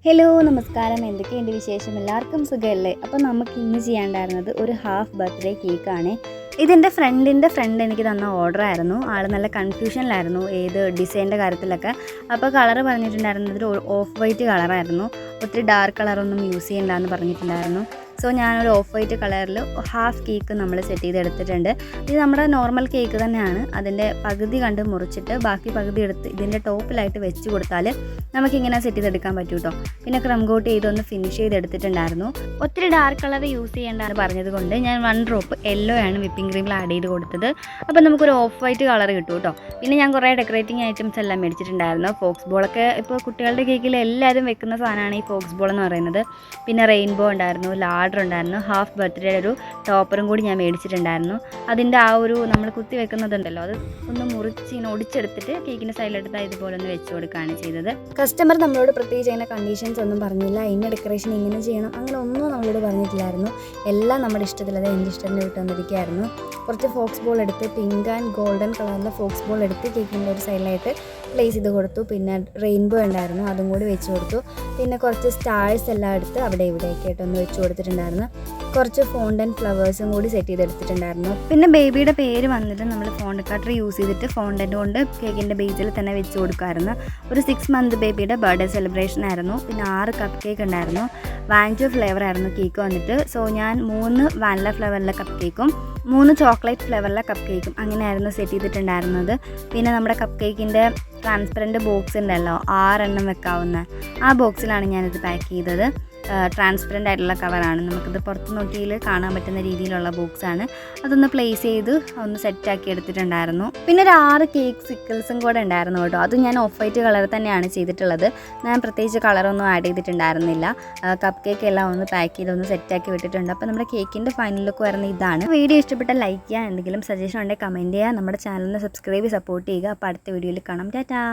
Hello നമസ്കാരം, എന്തൊക്കെയുണ്ട് വിശേഷം? എല്ലാവർക്കും സുഖമല്ലേ? അപ്പോൾ നമുക്ക് ഇന്ന് ചെയ്യാണ്ടായിരുന്നത് ഒരു ഹാഫ് ബർത്ത്ഡേ കേക്കാണ്. ഇതെൻ്റെ ഫ്രണ്ട് എനിക്ക് തന്ന ഓർഡർ ആയിരുന്നു. ആൾ നല്ല കൺഫ്യൂഷനിലായിരുന്നു ഏത് ഡിസൈൻ്റെ കാര്യത്തിലൊക്കെ. അപ്പോൾ കളറ് പറഞ്ഞിട്ടുണ്ടായിരുന്നത് ഒരു ഓഫ് വൈറ്റ് കളറായിരുന്നു. ഒത്തിരി ഡാർക്ക് കളറൊന്നും യൂസ് ചെയ്യണ്ട എന്ന് പറഞ്ഞിട്ടുണ്ടായിരുന്നു. സോ ഞാനൊരു ഓഫ് വൈറ്റ് കളറിൽ ഹാഫ് കേക്ക് നമ്മൾ സെറ്റ് ചെയ്തെടുത്തിട്ടുണ്ട്. ഇത് നമ്മുടെ നോർമൽ കേക്ക് തന്നെയാണ്. അതിൻ്റെ പകുതി കണ്ട് മുറിച്ചിട്ട് ബാക്കി പകുതി എടുത്ത് ഇതിൻ്റെ ടോപ്പിലായിട്ട് വെച്ച് കൊടുത്താൽ നമുക്കിങ്ങനെ സെറ്റ് ചെയ്തെടുക്കാൻ പറ്റും കേട്ടോ. പിന്നെ ക്രം കോട്ട് ചെയ്തൊന്ന് ഫിനിഷ് ചെയ്തെടുത്തിട്ടുണ്ടായിരുന്നു. ഒത്തിരി ഡാർക്ക് കളർ യൂസ് ചെയ്യേണ്ടെന്ന് പറഞ്ഞത് കൊണ്ട് ഞാൻ 1 ഡ്രോപ്പ് യെല്ലോ ആണ് വിപ്പിംഗ് ക്രീമിൽ ആഡ് ചെയ്ത് കൊടുത്തത്. അപ്പോൾ നമുക്കൊരു ഓഫ് വൈറ്റ് കളർ കിട്ടും കേട്ടോ. പിന്നെ ഞാൻ കുറേ ഡെക്കറേറ്റിംഗ് ഐറ്റംസ് എല്ലാം മേടിച്ചിട്ടുണ്ടായിരുന്നു. ഫോക്സ് ബോളൊക്കെ ഇപ്പോൾ കുട്ടികളുടെ കേക്കിൽ എല്ലാവരും വെക്കുന്ന സാധനമാണ് ഈ ഫോക്സ് ബോൾ എന്ന് പറയുന്നത്. പിന്നെ റെയിൻബോ ഉണ്ടായിരുന്നു, ലാഡർ ഉണ്ടായിരുന്നു, ഹാഫ് ബർത്ത്ഡേ ഒരു ടോപ്പറും കൂടി ഞാൻ മേടിച്ചിട്ടുണ്ടായിരുന്നു. അതിൻ്റെ ആ ഒരു നമ്മൾ കുത്തി വെക്കുന്നതുണ്ടല്ലോ, അത് ഒന്ന് മുറിച്ച് ഇങ്ങനെ ഒടിച്ചെടുത്തിട്ട് കേക്കിൻ്റെ സൈഡിലെടുത്ത് ഇതുപോലെ ഒന്ന് വെച്ച് കൊടുക്കുകയാണ് ചെയ്തത്. കസ്റ്റമർ നമ്മളോട് പ്രത്യേകിച്ച് അതിൻ്റെ കണ്ടീഷൻസ് ഒന്നും പറഞ്ഞില്ല. ഇന്ന ഡെക്കറേഷൻ ഇങ്ങനെ ചെയ്യണം അങ്ങനെ ഒന്നും നമ്മളോട് പറഞ്ഞിട്ടില്ലായിരുന്നു. എല്ലാം നമ്മുടെ ഇഷ്ടത്തിൽ, അത് എൻ്റെ ഇഷ്ടത്തിന് വിട്ട് വന്നിരിക്കുകയായിരുന്നു. കുറച്ച് ഫോക്സ് ബോൾ എടുത്ത് പിങ്ക് ആൻഡ് ഗോൾഡൻ കളറിലെ ഫോക്സ് ബോൾ എടുത്ത് കേക്കിൻ്റെ ഒരു സൈഡിലായിട്ട് പ്ലേസ് ചെയ്ത് കൊടുത്തു. പിന്നെ റെയിൻബോ ഉണ്ടായിരുന്നു, അതും കൂടി വെച്ച് കൊടുത്തു. പിന്നെ കുറച്ച് സ്റ്റാർസ് എല്ലാം എടുത്ത് അവിടെ ഇവിടെയൊക്കെ ആയിട്ടൊന്ന് വെച്ച് കൊടുത്തിട്ടുണ്ടായിരുന്നു. കുറച്ച് ഫോണ്ടൻ ഫ്ലവേഴ്സും കൂടി സെറ്റ് ചെയ്തെടുത്തിട്ടുണ്ടായിരുന്നു. പിന്നെ ബേബിയുടെ പേര് വന്നിട്ട് നമ്മൾ ഫോണ്ട് കട്ടർ യൂസ് ചെയ്തിട്ട് ഫോണ്ടൻ്റ് കൊണ്ട് കേക്കിൻ്റെ ബേസിൽ തന്നെ വെച്ച് കൊടുക്കുമായിരുന്നു. ഒരു 6 മന്ത് ബേബിയുടെ ബർത്ത്ഡേ സെലിബ്രേഷൻ ആയിരുന്നു. പിന്നെ 6 കപ്പ് കേക്ക് ഉണ്ടായിരുന്നു. വാനില ഫ്ലേവർ ആയിരുന്നു കേക്ക് വന്നിട്ട്. സോ ഞാൻ 3 വാനില ഫ്ലേവറിലെ കപ്പ് കേക്കും 3 ചോക്ലേറ്റ് ഫ്ലേവറിലെ കപ്പ് കേക്കും അങ്ങനെയായിരുന്നു സെറ്റ് ചെയ്തിട്ടുണ്ടായിരുന്നത്. പിന്നെ നമ്മുടെ കപ്പ് കേക്കിൻ്റെ ട്രാൻസ്പെറൻറ്റ് ബോക്സ് ഉണ്ടല്ലോ, 6 എണ്ണം വെക്കാവുന്ന ആ ബോക്സിലാണ് ഞാനിത് പാക്ക് ചെയ്തത്. ട്രാൻസ്പെറൻ്റ് ആയിട്ടുള്ള കവറാണ്, നമുക്കിത് പുറത്ത് നോക്കിയിൽ കാണാൻ പറ്റുന്ന രീതിയിലുള്ള ബോക്സാണ്. അതൊന്ന് പ്ലേസ് ചെയ്ത് ഒന്ന് സെറ്റാക്കി എടുത്തിട്ടുണ്ടായിരുന്നു. പിന്നെ ഒരു 6 കേക്ക് സിക്കിൾസും കൂടെ ഉണ്ടായിരുന്നു കേട്ടോ. അത് ഞാൻ ഓഫ് വൈറ്റ് കളർ തന്നെയാണ് ചെയ്തിട്ടുള്ളത്. ഞാൻ പ്രത്യേകിച്ച് കളറൊന്നും ആഡ് ചെയ്തിട്ടുണ്ടായിരുന്നില്ല. കപ്പ് കേക്ക് എല്ലാം ഒന്ന് പാക്ക് ചെയ്ത് ഒന്ന് സെറ്റാക്കി വിട്ടിട്ടുണ്ട്. അപ്പോൾ നമ്മുടെ കേക്കിൻ്റെ ഫൈനൽ ലുക്ക് വരുന്ന ഇതാണ്. വീഡിയോ ഇഷ്ടപ്പെട്ടാൽ ലൈക്ക് ചെയ്യുക, എന്തെങ്കിലും സജഷൻ ഉണ്ടെങ്കിൽ കമൻറ്റ് ചെയ്യുക, നമ്മുടെ ചാനലിന് സബ്സ്ക്രൈബ് സപ്പോർട്ട് ചെയ്യുക. അപ്പോൾ അടുത്ത വീഡിയോയിൽ കാണാം. ടാറ്റാ.